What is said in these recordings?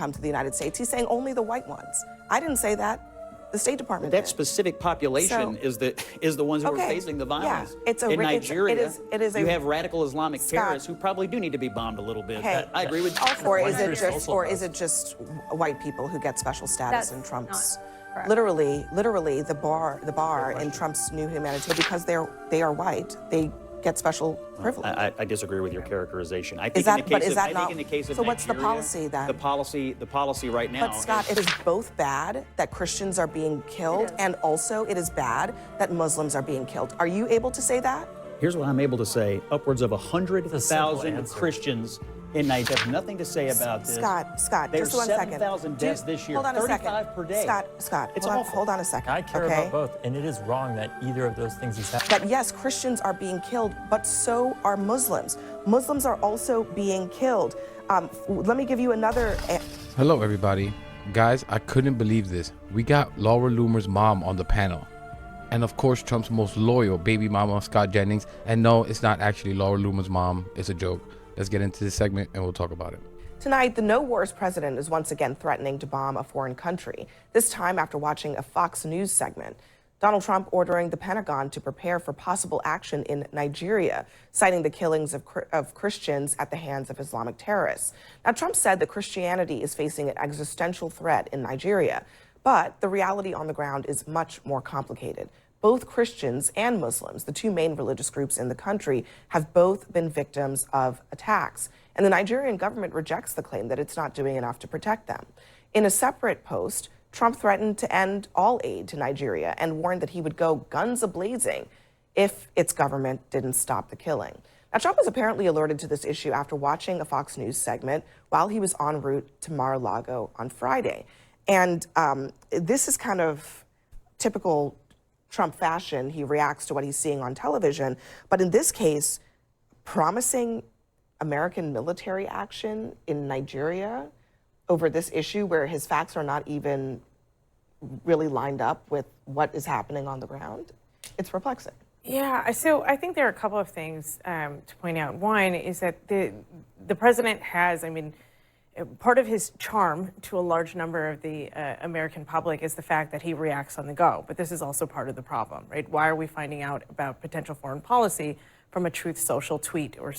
come to the United States. He's saying only the white ones. I didn't say that. The State Department That did. specific population is the ones who are facing the violence. Yeah, in Nigeria, you have radical Islamic Scott, terrorists who probably do need to be bombed a little bit. Hey, I agree with you. Or is it just white people who get special status in Trump's? Literally, the bar in Trump's new humanitarian, because they are white, they get special privilege. I disagree with your characterization. I think in the case of so what's the Nigeria, policy then? The policy right now. But Scott, it is both bad that Christians are being killed, and also it is bad that Muslims are being killed. Are you able to say that? Here's what I'm able to say. Upwards of 100,000 Christians in Nigeria have nothing to say about this. Scott, There's just 1 second. 7,000 deaths this year, hold on 35 per day. Scott, it's hold on a second. I care about both, and it is wrong that either of those things is happening. That yes, Christians are being killed, but so are Muslims. Muslims are also being killed. Let me give you another. Hello, everybody. Guys, I couldn't believe this. We got Laura Loomer's mom on the panel. And of course, Trump's most loyal baby mama, Scott Jennings. And no, it's not actually Laura Loomer's mom. It's a joke. Let's get into this segment and we'll talk about it. Tonight, the no wars president is once again threatening to bomb a foreign country, this time after watching a Fox News segment. Donald Trump ordering the Pentagon to prepare for possible action in Nigeria, citing the killings of Christians at the hands of Islamic terrorists. Now, Trump said that Christianity is facing an existential threat in Nigeria, but the reality on the ground is much more complicated. Both Christians and Muslims, the two main religious groups in the country, have both been victims of attacks. And the Nigerian government rejects the claim that it's not doing enough to protect them. In a separate post, Trump threatened to end all aid to Nigeria and warned that he would go guns a-blazing if its government didn't stop the killing. Now, Trump was apparently alerted to this issue after watching a Fox News segment while he was en route to Mar-a-Lago on Friday. And this is kind of typical Trump fashion. He reacts to what he's seeing on television. But in this case, promising American military action in Nigeria over this issue where his facts are not even really lined up with what is happening on the ground, it's perplexing. Yeah, so I think there are a couple of things to point out. One is that the president has, part of his charm to a large number of the American public is the fact that he reacts on the go. But this is also part of the problem, right? Why are we finding out about potential foreign policy from a Truth Social tweet or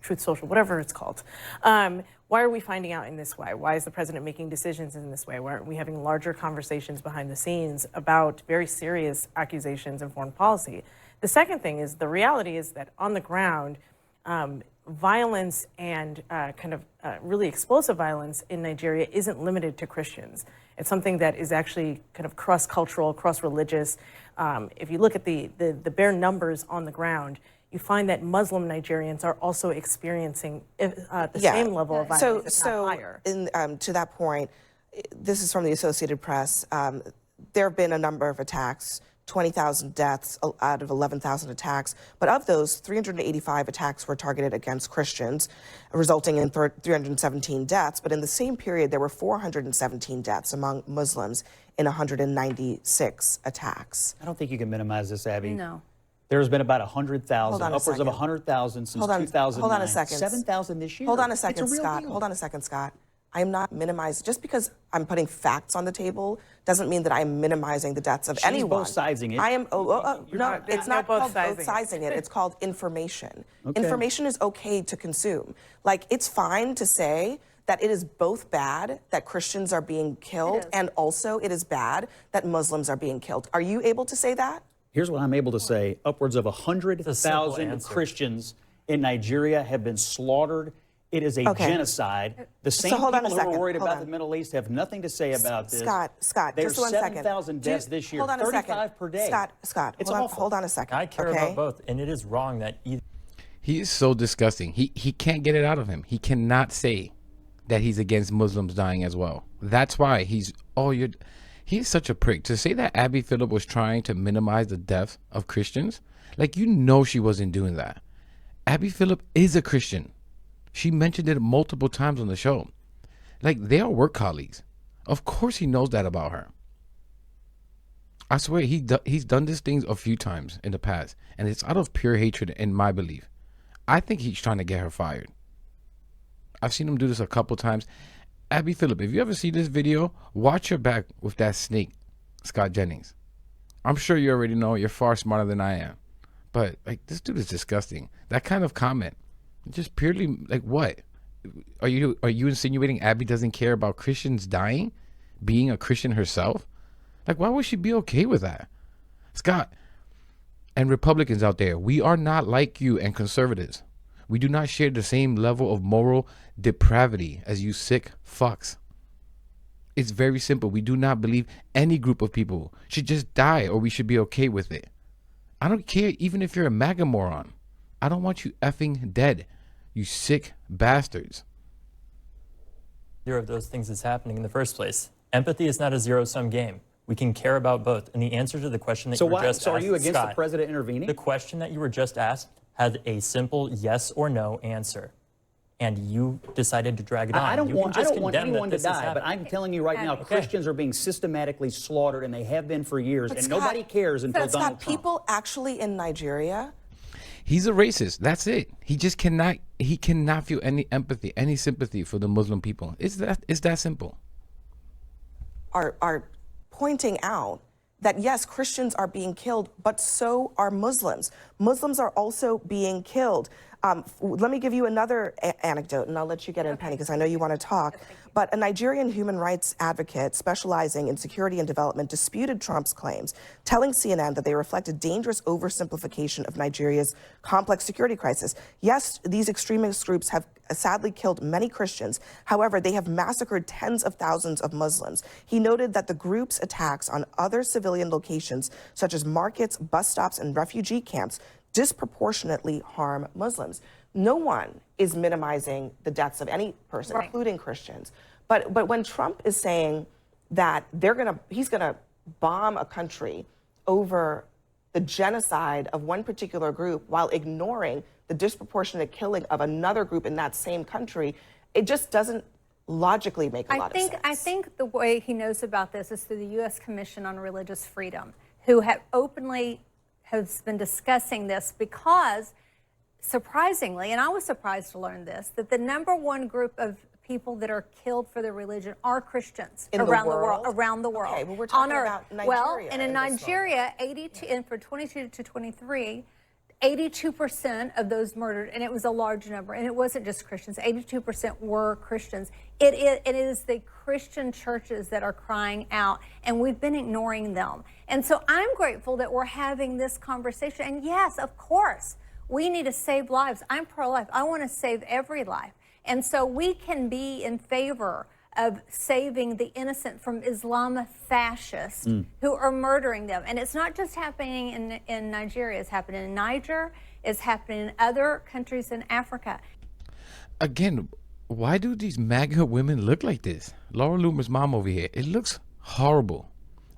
Truth Social, whatever it's called? Why are we finding out in this way? Why is the president making decisions in this way? Why aren't we having larger conversations behind the scenes about very serious accusations in foreign policy? The second thing is the reality is that on the ground, violence and really explosive violence in Nigeria isn't limited to Christians. It's something that is actually kind of cross-cultural, cross-religious. If you look at the bare numbers on the ground, you find that Muslim Nigerians are also experiencing the same level of violence, if not higher. To that point, this is from the Associated Press. There have been a number of attacks, 20,000 deaths out of 11,000 attacks. But of those, 385 attacks were targeted against Christians, resulting in 317 deaths. But in the same period, there were 417 deaths among Muslims in 196 attacks. I don't think you can minimize this, Abby. No. There's been about 100,000, upwards of 100,000 since 2009. Hold on a second. 7,000 this year. Hold on a second, Scott. Deal. Hold on a second, Scott. I am not minimizing. Just because I'm putting facts on the table doesn't mean that I'm minimizing the deaths of anyone. Both sizing it. I am. No, it's not called both sizing it. It's called information. Okay. Information is okay to consume. Like, it's fine to say that it is both bad that Christians are being killed and also it is bad that Muslims are being killed. Are you able to say that? Here's what I'm able to say. Upwards of 100,000 Christians in Nigeria have been slaughtered. It is a genocide. The same people who are worried about the Middle East have nothing to say about this. Scott, There's just 1 second. 7,000 deaths this year, hold on a 35 second. per day. Scott, it's hold on a second. I care about both, and it is wrong that either. He is so disgusting. He can't get it out of him. He cannot say that he's against Muslims dying as well. That's why he's such a prick. To say that Abby Phillip was trying to minimize the death of Christians, like, you know she wasn't doing that. Abby Phillip is a Christian. She mentioned it multiple times on the show. Like, they are work colleagues. Of course he knows that about her. I swear he's done these things a few times in the past, and it's out of pure hatred in my belief. I think he's trying to get her fired. I've seen him do this a couple times. Abby Phillip, if you ever see this video, watch your back with that snake, Scott Jennings. I'm sure you already know. You're far smarter than I am. But, like, this dude is disgusting. That kind of comment, just purely, like, what? Are you insinuating Abby doesn't care about Christians dying? Being a Christian herself? Like, why would she be okay with that? Scott, and Republicans out there, we are not like you and conservatives. We do not share the same level of moral depravity as you sick fucks. It's very simple. We do not believe any group of people should just die or we should be okay with it. I don't care even if you're a MAGA moron. I don't want you effing dead, you sick bastards. Neither of those things is happening in the first place. Empathy is not a zero-sum game. We can care about both. And the answer to the question that you were just asked, So are you against Scott, the president intervening? The question that you were just asked had a simple yes or no answer. And you decided to drag it on. I don't want anyone to die, happening. but I'm telling you right now, Christians are being systematically slaughtered, and they have been for years, and Scott, nobody cares until Donald Trump. People actually in Nigeria. He's a racist. That's it. He just cannot feel any empathy, any sympathy for the Muslim people. It's that simple. Are pointing out that yes, Christians are being killed, but so are Muslims. Muslims are also being killed. Let me give you another anecdote, and I'll let you get in, Penny, because I know you want to talk. But a Nigerian human rights advocate specializing in security and development disputed Trump's claims, telling CNN that they reflect a dangerous oversimplification of Nigeria's complex security crisis. Yes, these extremist groups have sadly killed many Christians. However, they have massacred tens of thousands of Muslims. He noted that the group's attacks on other civilian locations, such as markets, bus stops, and refugee camps, disproportionately harm Muslims. No one is minimizing the deaths of any person, including Christians. But when Trump is saying that he's gonna bomb a country over the genocide of one particular group while ignoring the disproportionate killing of another group in that same country, it just doesn't logically make a lot of sense. I think the way he knows about this is through the U.S. Commission on Religious Freedom, who have openly has been discussing this because, surprisingly, and I was surprised to learn this, that the #1 group of people that are killed for their religion are Christians around the world. Okay, well, we're talking about Nigeria. Well, and in Nigeria, 82, and for 22 to 23, 82% of those murdered, and it was a large number, and it wasn't just Christians, 82% were Christians. It is the Christian churches that are crying out, and we've been ignoring them. And so I'm grateful that we're having this conversation. And yes, of course, we need to save lives. I'm pro-life. I want to save every life. And so we can be in favor of saving the innocent from Islamist fascists who are murdering them. And it's not just happening in Nigeria. It's happening in Niger. It's happening in other countries in Africa. Again, why do these MAGA women look like this? Laura Loomer's mom over here. It looks horrible.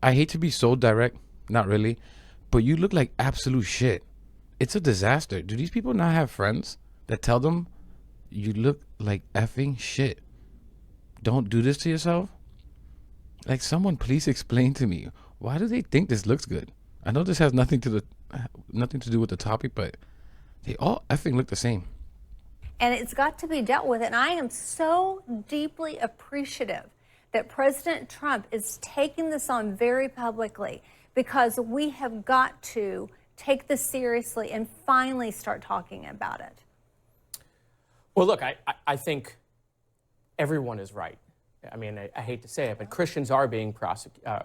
I hate to be so direct. Not really. But you look like absolute shit. It's a disaster. Do these people not have friends that tell them you look like effing shit? Don't do this to yourself. Like, someone please explain to me, why do they think this looks good? I know this has nothing to do with the topic, but they all effing look the same. And it's got to be dealt with. And I am so deeply appreciative that President Trump is taking this on very publicly, because we have got to take this seriously and finally start talking about it. Well, look, I think everyone is right. I mean, I hate to say it, but Christians are being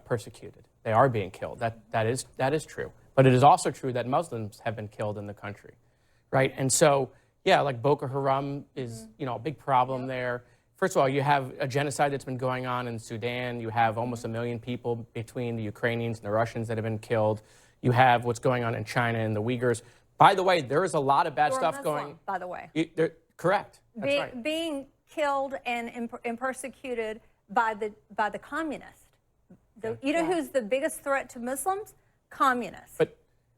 persecuted. They are being killed. That is true. But it is also true that Muslims have been killed in the country, right? And so, yeah, like Boko Haram is, a big problem there. First of all, you have a genocide that's been going on in Sudan. You have almost 1 million people between the Ukrainians and the Russians that have been killed. You have what's going on in China and the Uyghurs. By the way, there is a lot of bad stuff going. By the way, correct. That's right. Being killed and persecuted by the communists. You know who's the biggest threat to Muslims? Communists.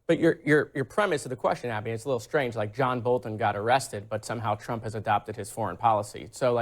But your premise of the question, Abby, it's a little strange. Like, John Bolton got arrested, but somehow Trump has adopted his foreign policy. So,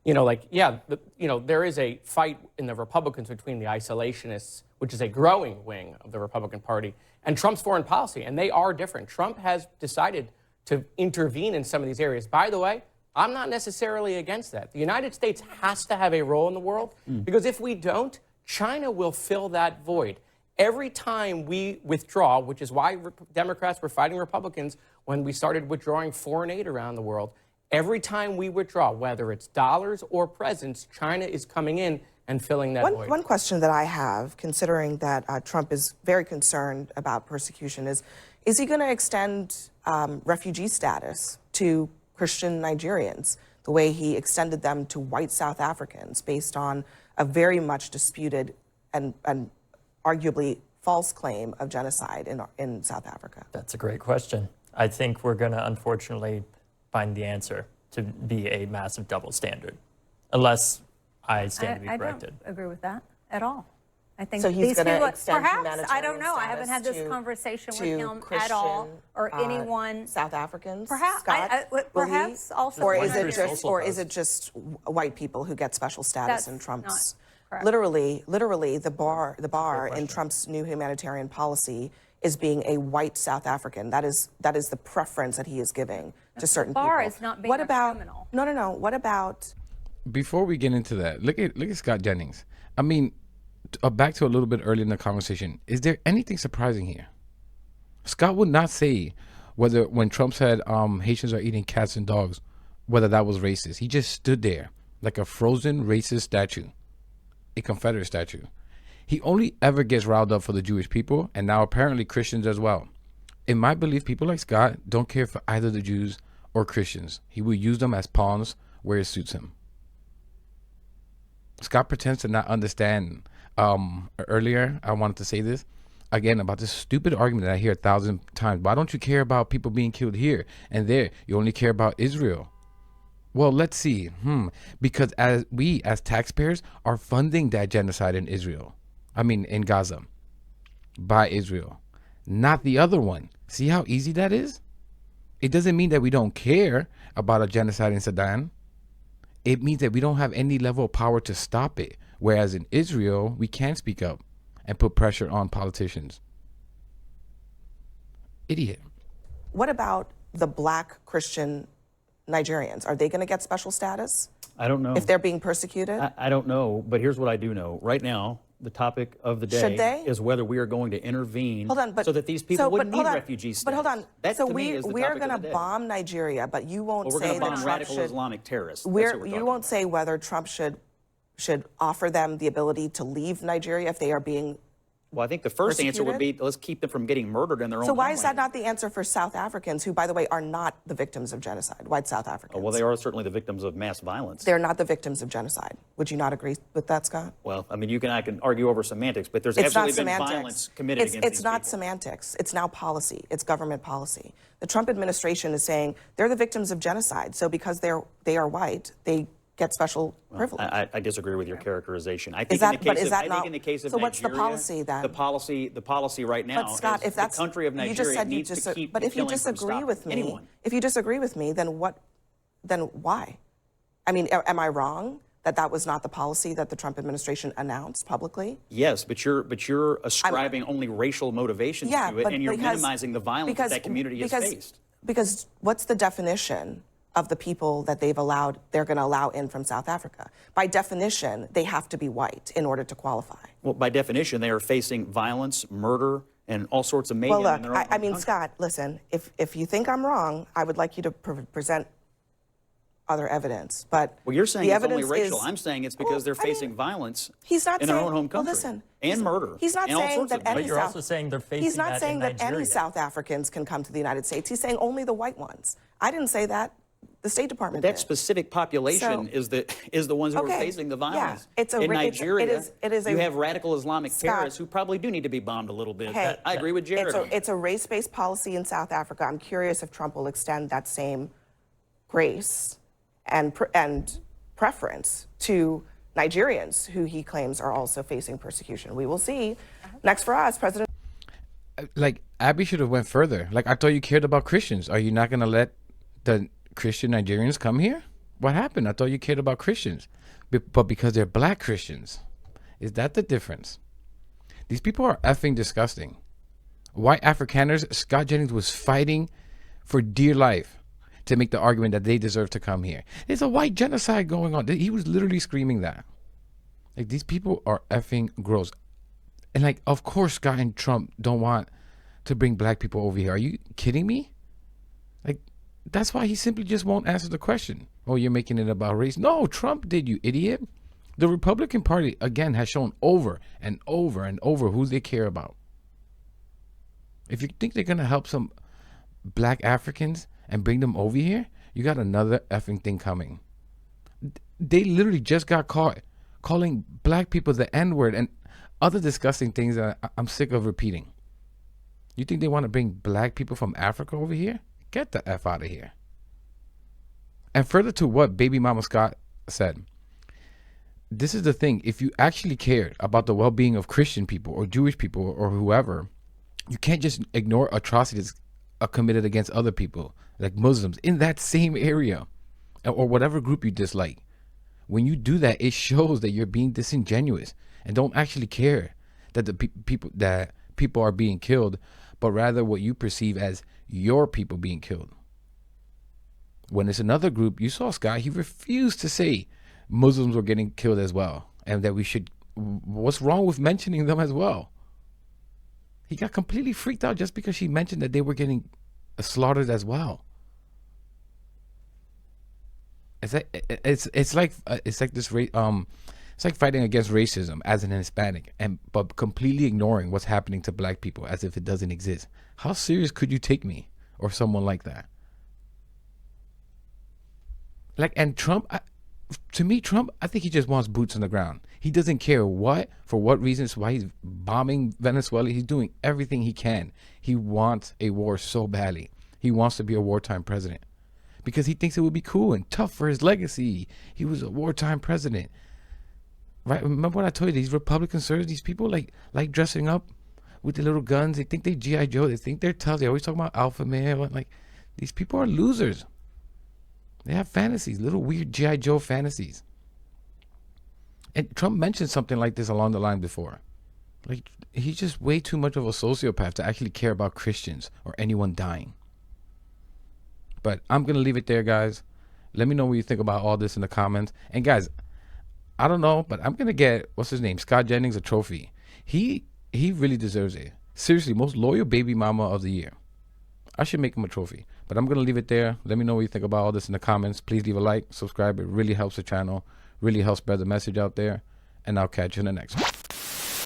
there is a fight in the Republicans between the isolationists, which is a growing wing of the Republican Party, and Trump's foreign policy, and they are different. Trump has decided to intervene in some of these areas. By the way, I'm not necessarily against that. The United States has to have a role in the world because if we don't, China will fill that void. Every time we withdraw, which is why Democrats were fighting Republicans when we started withdrawing foreign aid around the world, every time we withdraw, whether it's dollars or presents, China is coming in and filling that void. One question that I have, considering that Trump is very concerned about persecution, is he going to extend refugee status to Christian Nigerians the way he extended them to white South Africans based on a very much disputed and arguably false claim of genocide in South Africa? That's a great question. I think we're going to unfortunately find the answer to be a massive double standard, unless I stand to be corrected. I don't agree with that at all. I think so he's going to extend perhaps, I don't know. I haven't had this conversation with him at all, or anyone. South Africans, perhaps, Scott, perhaps also. Or is it just white people who get special status in Trump's? Literally, the bar in Trump's new humanitarian policy is being a white South African. That is the preference that he is giving to certain people. The bar is not being a criminal. No. What about? Before we get into that, look at Scott Jennings. I mean, back to a little bit earlier in the conversation. Is there anything surprising here? Scott would not say whether when Trump said Haitians are eating cats and dogs, whether that was racist. He just stood there like a frozen racist statue, a Confederate statue. He only ever gets riled up for the Jewish people, and now apparently Christians as well. In my belief, people like Scott don't care for either the Jews or Christians. He will use them as pawns where it suits him. Scott pretends to not understand. Earlier, I wanted to say this again about this stupid argument that I hear 1,000 times. Why don't you care about people being killed here and there? You only care about Israel. Well, let's see. Because as taxpayers are funding that genocide in Israel. I mean, in Gaza, by Israel, not the other one. See how easy that is? It doesn't mean that we don't care about a genocide in Sudan. It means that we don't have any level of power to stop it. Whereas in Israel, we can speak up and put pressure on politicians. Idiot. What about the black Christian Nigerians? Are they going to get special status? I don't know. If they're being persecuted? I don't know, but here's what I do know. Right now, the topic of the day is whether we are going to intervene so that these people wouldn't need refugee status. But hold on. That, so to me, is the we're topic going of to the day. bomb Nigeria, but you won't We're say going to that bomb Trump radical should, Islamic terrorists. you won't say whether Trump should offer them the ability to leave Nigeria if they are being Well, I think the first answer would be let's keep them from getting murdered in their own So why homeland. is that not the answer for South Africans, who, by the way, are not the victims of genocide, white South Africans? Well, they are certainly the victims of mass violence. They're not the victims of genocide. Would you not agree with that, Scott? Well, I mean, I can argue over semantics, but there's absolutely been violence committed against these It's not people. semantics. It's now policy. It's government policy. The Trump administration is saying they're the victims of genocide, so because they are white, they get special privilege. I disagree with your characterization. I think in the case of so Nigeria, what's the policy then? The policy right now But Scott, is if that's the country of Nigeria needs to keep But if you killing from disagree with me, anyone. if you disagree with me, then why? I mean, am I wrong that was not the policy that the Trump administration announced publicly? Yes, but you're ascribing only racial motivations to it, and you're minimizing the violence that community has faced. Because what's the definition of the people that they're going to allow in from South Africa? By definition, they have to be white in order to qualify. Well, by definition, they are facing violence, murder, and all sorts of mayhem. Well, in look, their own I mean, country. Scott, listen, if you think I'm wrong, I would like you to present other evidence. But well, you're saying the it's only evidence racial. is, I'm saying it's because they're facing violence he's not in saying, their own home country. Well, listen, and murder. He's not and all saying sorts that of any But you're also saying they're facing He's not that saying in that any Nigeria. South Africans can come to the United States. He's saying only the white ones. I didn't say that. The State Department that did. specific population is the ones who are facing the violence. Yeah, it's in Nigeria, you a, have radical Islamic Scott, terrorists who probably do need to be bombed a little bit. Hey, I agree with Jared. It's a race-based policy in South Africa. I'm curious if Trump will extend that same grace and preference to Nigerians, who he claims are also facing persecution. We will see. Next for us, President. Like, Abby should have went further. Like, I thought you cared about Christians. Are you not going to let the Christian Nigerians come here? What happened? I thought you cared about Christians. But because they're black Christians. Is that the difference? These people are effing disgusting. White Afrikaners, Scott Jennings was fighting for dear life to make the argument that they deserve to come here. There's a white genocide going on. He was literally screaming that. Like, these people are effing gross. And like, of course, Scott and Trump don't want to bring black people over here. Are you kidding me? Like, that's why he simply just won't answer the question. Oh, you're making it about race. No, Trump did, you idiot. The Republican Party, again, has shown over and over and over who they care about. If you think they're going to help some black Africans and bring them over here, you got another effing thing coming. They literally just got caught calling black people the N-word and other disgusting things that I'm sick of repeating. You think they want to bring black people from Africa over here? Get the F out of here. And further to what baby mama Scott said, this is the thing. If you actually cared about the well-being of Christian people or Jewish people or whoever, you can't just ignore atrocities committed against other people, like Muslims, in that same area or whatever group you dislike. When you do that, it shows that you're being disingenuous and don't actually care that the people are being killed, but rather what you perceive as your people being killed. When it's another group, you saw Scott, he refused to say Muslims were getting killed as well, and that we should, what's wrong with mentioning them as well? He got completely freaked out just because she mentioned that they were getting slaughtered as well. It's like fighting against racism as an Hispanic, but completely ignoring what's happening to black people as if it doesn't exist. How serious could you take me or someone like that? Like, and Trump, to me, Trump, I think he just wants boots on the ground. He doesn't care for what reasons, why he's bombing Venezuela. He's doing everything he can. He wants a war so badly. He wants to be a wartime president because he thinks it would be cool and tough for his legacy. He was a wartime president. Right? Remember what I told you? These Republican conservatives, these people like dressing up with the little guns. They think they G.I. Joe. They think they're tough. They always talk about alpha male. Like, these people are losers. They have fantasies, little weird G.I. Joe fantasies. And Trump mentioned something like this along the line before. Like, he's just way too much of a sociopath to actually care about Christians or anyone dying. But I'm going to leave it there, guys. Let me know what you think about all this in the comments. And guys, I don't know, but I'm going to get, what's his name? Scott Jennings a trophy. He really deserves it. Seriously, most loyal baby mama of the year. I should make him a trophy. But I'm going to leave it there. Let me know what you think about all this in the comments. Please leave a like, subscribe. It really helps the channel. Really helps spread the message out there. And I'll catch you in the next one.